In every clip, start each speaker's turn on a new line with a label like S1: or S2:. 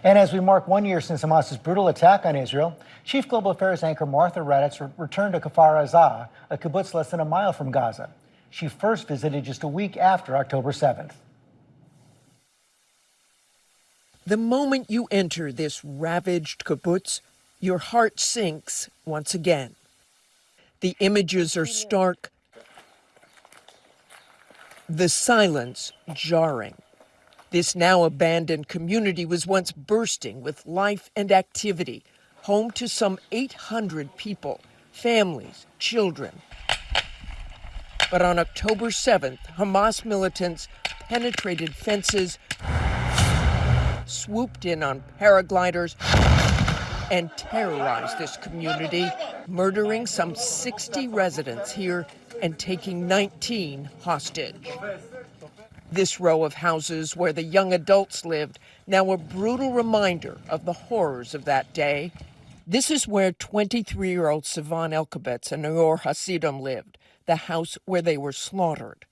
S1: And as we mark 1 year since Hamas's brutal attack on Israel, Chief Global Affairs anchor Martha Raddatz returned to Kfar Aza, a kibbutz less than a mile from Gaza. She first visited just a week after October 7th.
S2: The moment you enter this ravaged kibbutz, your heart sinks once again. The images are stark, the silence jarring. This now abandoned community was once bursting with life and activity, home to some 800 people, families, children. But on October 7th, Hamas militants penetrated fences, swooped in on paragliders, and terrorized this community, murdering some 60 residents here and taking 19 hostage. This row of houses where the young adults lived, now a brutal reminder of the horrors of that day. This is where 23-year-old Sivan Elkabetz and Naor Hasidim lived, the house where they were slaughtered.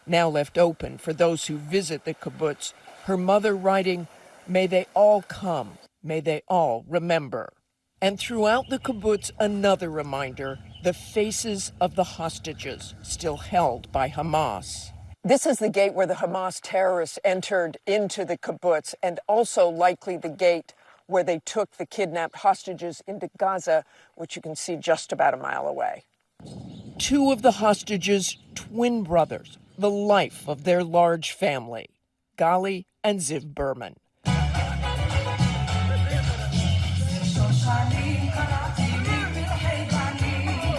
S2: Now left open for those who visit the kibbutz, her mother writing, "May they all come, may they all remember." And throughout the kibbutz, another reminder, the faces of the hostages still held by Hamas. This is the gate where the Hamas terrorists entered into the kibbutz, and also likely the gate where they took the kidnapped hostages into Gaza, which you can see just about a mile away. Two of the hostages, twin brothers, the life of their large family, Gali and Ziv Berman.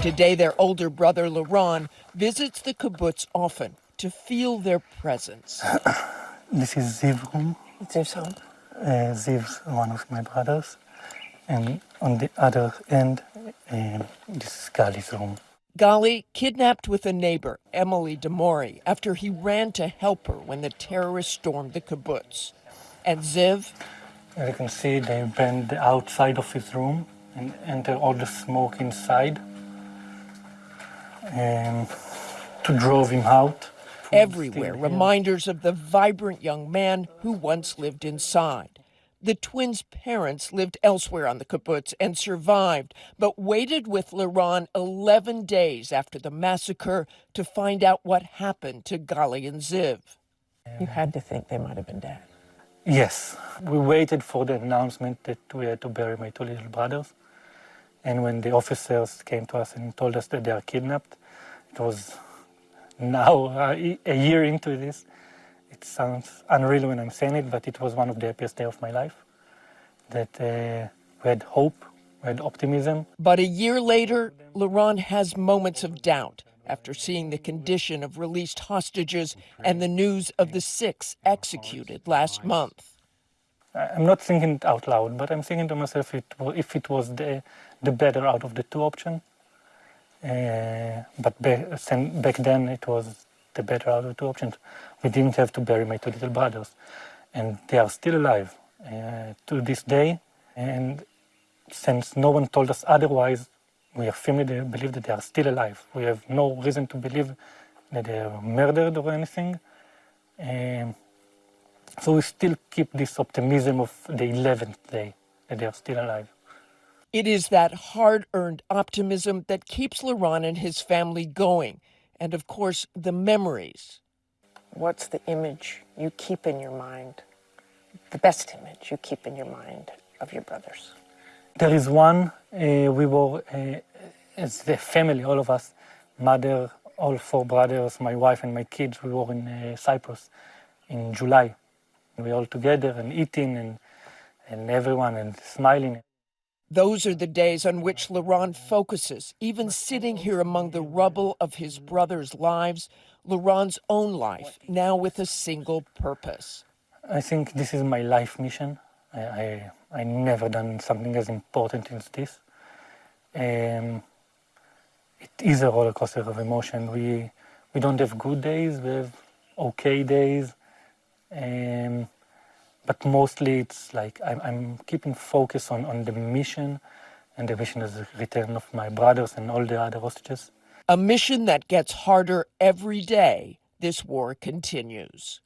S2: Today, their older brother, Liron, visits the kibbutz often to feel their presence.
S3: This is Ziv's room.
S2: Ziv's home?
S3: Ziv's one of my brothers. And on the other end, this is Gali's room.
S2: Gali kidnapped with a neighbor, Emily Demori, after he ran to help her when the terrorists stormed the kibbutz. And Ziv?
S3: As you can see, they burned the outside of his room and enter all the smoke inside to drove him out.
S2: Everywhere, reminders of the vibrant young man who once lived inside. The twins' parents lived elsewhere on the kibbutz and survived, but waited with Liron 11 days after the massacre to find out what happened to Gali and Ziv. You had to think they might have been dead.
S3: Yes. We waited for the announcement that we had to bury my two little brothers. And when the officers came to us and told us that they are kidnapped, it was now, a year into this. It sounds unreal when I'm saying it, but it was one of the happiest days of my life. That we had hope, we had optimism.
S2: But a year later, Liron has moments of doubt after seeing the condition of released hostages and the news of the 6 executed last month.
S3: I'm not thinking it out loud, but I'm thinking to myself if it was the better out of the two options. But back then it was the better out of the two options. We didn't have to bury my two little brothers, and they are still alive to this day. And since no one told us otherwise, we are firmly believe that they are still alive. We have no reason to believe that they are murdered or anything. So we still keep this optimism of the 11th day, that they are still alive.
S2: It is that hard-earned optimism that keeps Liron and his family going. And of course, the memories. What's the image you keep in your mind, the best image you keep in your mind of your brothers?
S3: There is one, we were, as the family, all of us, mother, all 4 brothers, my wife and my kids, we were in Cyprus in July. We all together and eating and everyone and smiling.
S2: Those are the days on which Liron focuses, even sitting here among the rubble of his brothers' lives, Liron's own life, now with a single purpose.
S3: I think this is my life mission. I never done something as important as this. It is a roller coaster of emotion. We don't have good days, we have okay days. But mostly it's like I'm keeping focus on the mission, and the mission is the return of my brothers and all the other hostages.
S2: A mission that gets harder every day this war continues.